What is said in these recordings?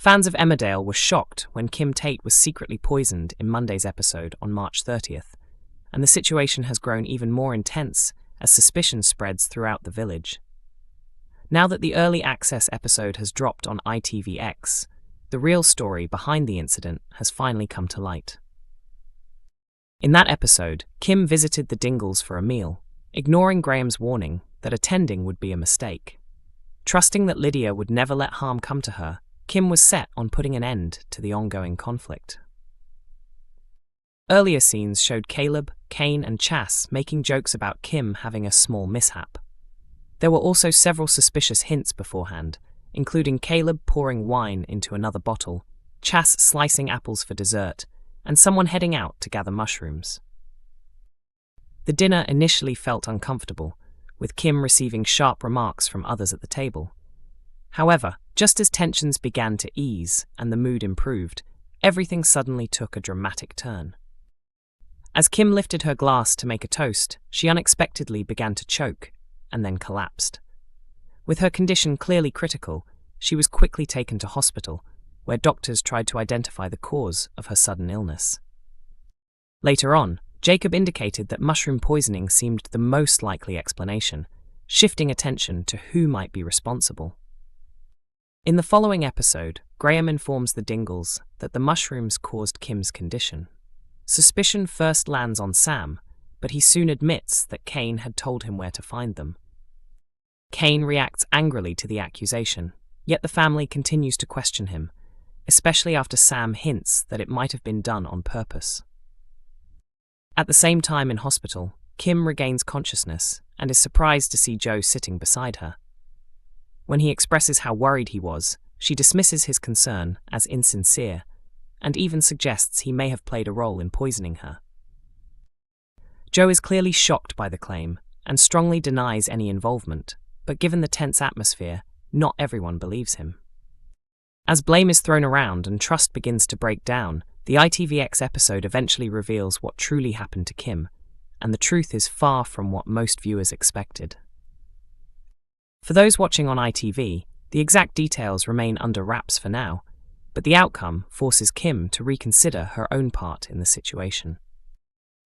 Fans of Emmerdale were shocked when Kim Tate was secretly poisoned in Monday's episode on March 30th, and the situation has grown even more intense as suspicion spreads throughout the village. Now that the early access episode has dropped on ITVX, the real story behind the incident has finally come to light. In that episode, Kim visited the Dingles for a meal, ignoring Graham's warning that attending would be a mistake. Trusting that Lydia would never let harm come to her, Kim was set on putting an end to the ongoing conflict. Earlier scenes showed Caleb, Cain and Chas making jokes about Kim having a small mishap. There were also several suspicious hints beforehand, including Caleb pouring wine into another bottle, Chas slicing apples for dessert, and someone heading out to gather mushrooms. The dinner initially felt uncomfortable, with Kim receiving sharp remarks from others at the table. However, just as tensions began to ease and the mood improved, everything suddenly took a dramatic turn. As Kim lifted her glass to make a toast, she unexpectedly began to choke and then collapsed. With her condition clearly critical, she was quickly taken to hospital, where doctors tried to identify the cause of her sudden illness. Later on, Jacob indicated that mushroom poisoning seemed the most likely explanation, shifting attention to who might be responsible. In the following episode, Graham informs the Dingles that the mushrooms caused Kim's condition. Suspicion first lands on Sam, but he soon admits that Cain had told him where to find them. Cain reacts angrily to the accusation, yet the family continues to question him, especially after Sam hints that it might have been done on purpose. At the same time in hospital, Kim regains consciousness and is surprised to see Joe sitting beside her. When he expresses how worried he was, she dismisses his concern as insincere and even suggests he may have played a role in poisoning her. Joe is clearly shocked by the claim and strongly denies any involvement, but given the tense atmosphere, not everyone believes him. As blame is thrown around and trust begins to break down, the ITVX episode eventually reveals what truly happened to Kim, and the truth is far from what most viewers expected. For those watching on ITV, the exact details remain under wraps for now, but the outcome forces Kim to reconsider her own part in the situation.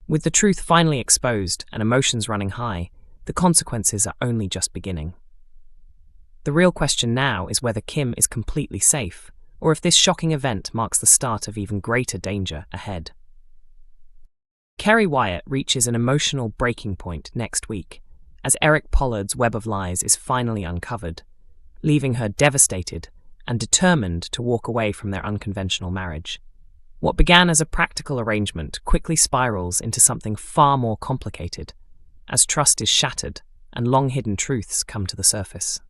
With the truth finally exposed and emotions running high, the consequences are only just beginning. The real question now is whether Kim is completely safe, or if this shocking event marks the start of even greater danger ahead. Kerry Wyatt reaches an emotional breaking point next week, as Eric Pollard's web of lies is finally uncovered, leaving her devastated and determined to walk away from their unconventional marriage. What began as a practical arrangement quickly spirals into something far more complicated, as trust is shattered and long-hidden truths come to the surface.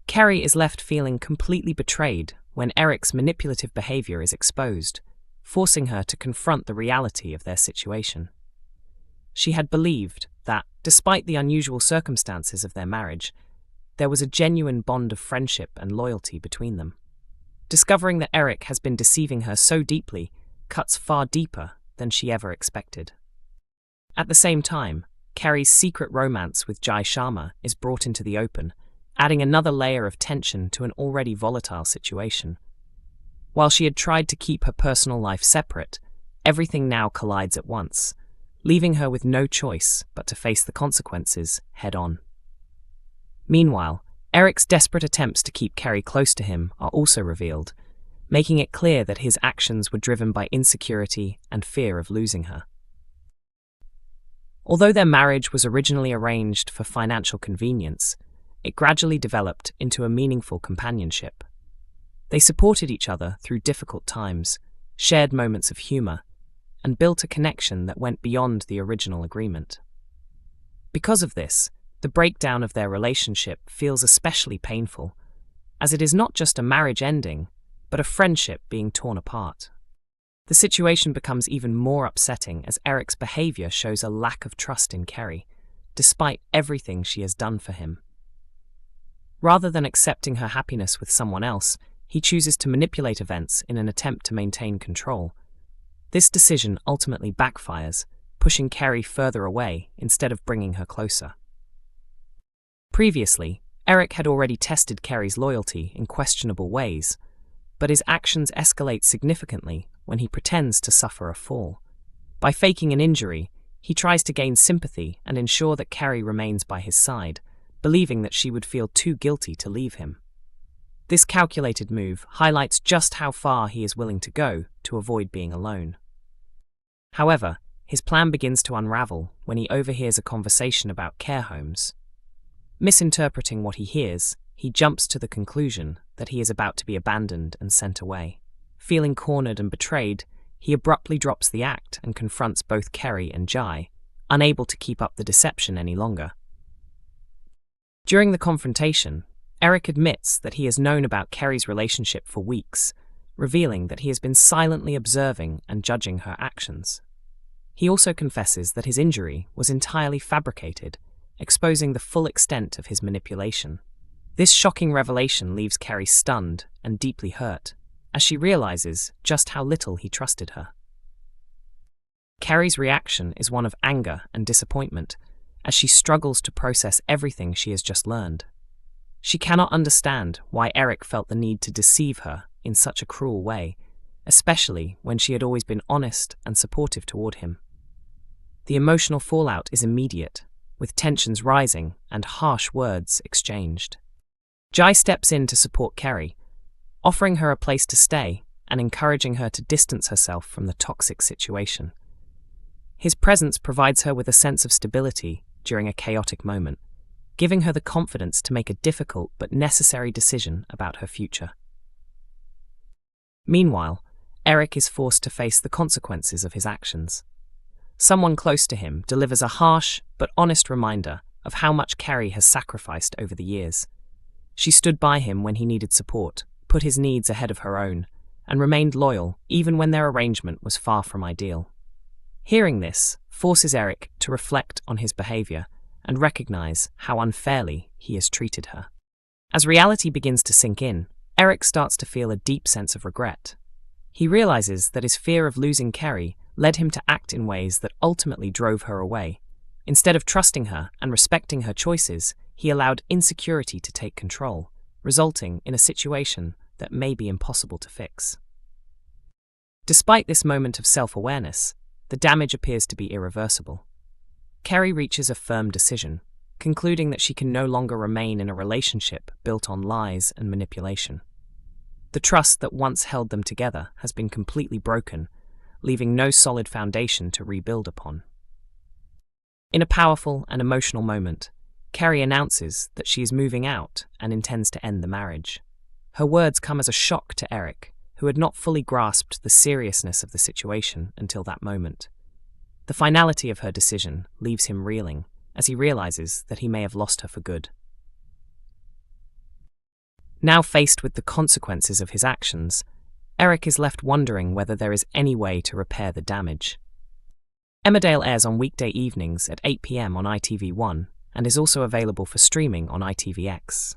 Kerry is left feeling completely betrayed when Eric's manipulative behavior is exposed, forcing her to confront the reality of their situation. She had believed that, despite the unusual circumstances of their marriage, there was a genuine bond of friendship and loyalty between them. Discovering that Eric has been deceiving her so deeply cuts far deeper than she ever expected. At the same time, Kerry's secret romance with Jai Sharma is brought into the open, adding another layer of tension to an already volatile situation. While she had tried to keep her personal life separate, everything now collides at once, leaving her with no choice but to face the consequences head-on. Meanwhile, Eric's desperate attempts to keep Kerry close to him are also revealed, making it clear that his actions were driven by insecurity and fear of losing her. Although their marriage was originally arranged for financial convenience, it gradually developed into a meaningful companionship. They supported each other through difficult times, shared moments of humor, and built a connection that went beyond the original agreement. Because of this, the breakdown of their relationship feels especially painful, as it is not just a marriage ending, but a friendship being torn apart. The situation becomes even more upsetting as Eric's behavior shows a lack of trust in Kerry, despite everything she has done for him. Rather than accepting her happiness with someone else, he chooses to manipulate events in an attempt to maintain control. This decision ultimately backfires, pushing Kerry further away instead of bringing her closer. Previously, Eric had already tested Kerry's loyalty in questionable ways, but his actions escalate significantly when he pretends to suffer a fall. By faking an injury, he tries to gain sympathy and ensure that Carrie remains by his side, believing that she would feel too guilty to leave him. This calculated move highlights just how far he is willing to go to avoid being alone. However, his plan begins to unravel when he overhears a conversation about care homes. Misinterpreting what he hears, he jumps to the conclusion that he is about to be abandoned and sent away. Feeling cornered and betrayed, he abruptly drops the act and confronts both Kerry and Jai, unable to keep up the deception any longer. During the confrontation, Eric admits that he has known about Kerry's relationship for weeks, revealing that he has been silently observing and judging her actions. He also confesses that his injury was entirely fabricated, exposing the full extent of his manipulation. This shocking revelation leaves Kerry stunned and deeply hurt, as she realizes just how little he trusted her. Kerry's reaction is one of anger and disappointment, as she struggles to process everything she has just learned. She cannot understand why Eric felt the need to deceive her in such a cruel way, especially when she had always been honest and supportive toward him. The emotional fallout is immediate, with tensions rising and harsh words exchanged. Jai steps in to support Kerry, offering her a place to stay and encouraging her to distance herself from the toxic situation. His presence provides her with a sense of stability during a chaotic moment, giving her the confidence to make a difficult but necessary decision about her future. Meanwhile, Eric is forced to face the consequences of his actions. Someone close to him delivers a harsh but honest reminder of how much Kerry has sacrificed over the years. She stood by him when he needed support, put his needs ahead of her own, and remained loyal even when their arrangement was far from ideal. Hearing this forces Eric to reflect on his behavior and recognize how unfairly he has treated her. As reality begins to sink in, Eric starts to feel a deep sense of regret. He realizes that his fear of losing Kerry led him to act in ways that ultimately drove her away. Instead of trusting her and respecting her choices, he allowed insecurity to take control, resulting in a situation that may be impossible to fix. Despite this moment of self-awareness, the damage appears to be irreversible. Kerry reaches a firm decision, concluding that she can no longer remain in a relationship built on lies and manipulation. The trust that once held them together has been completely broken, leaving no solid foundation to rebuild upon. In a powerful and emotional moment, Kerry announces that she is moving out and intends to end the marriage. Her words come as a shock to Eric, who had not fully grasped the seriousness of the situation until that moment. The finality of her decision leaves him reeling, as he realizes that he may have lost her for good. Now faced with the consequences of his actions, Eric is left wondering whether there is any way to repair the damage. Emmerdale airs on weekday evenings at 8 p.m. on ITV1 and is also available for streaming on ITVX.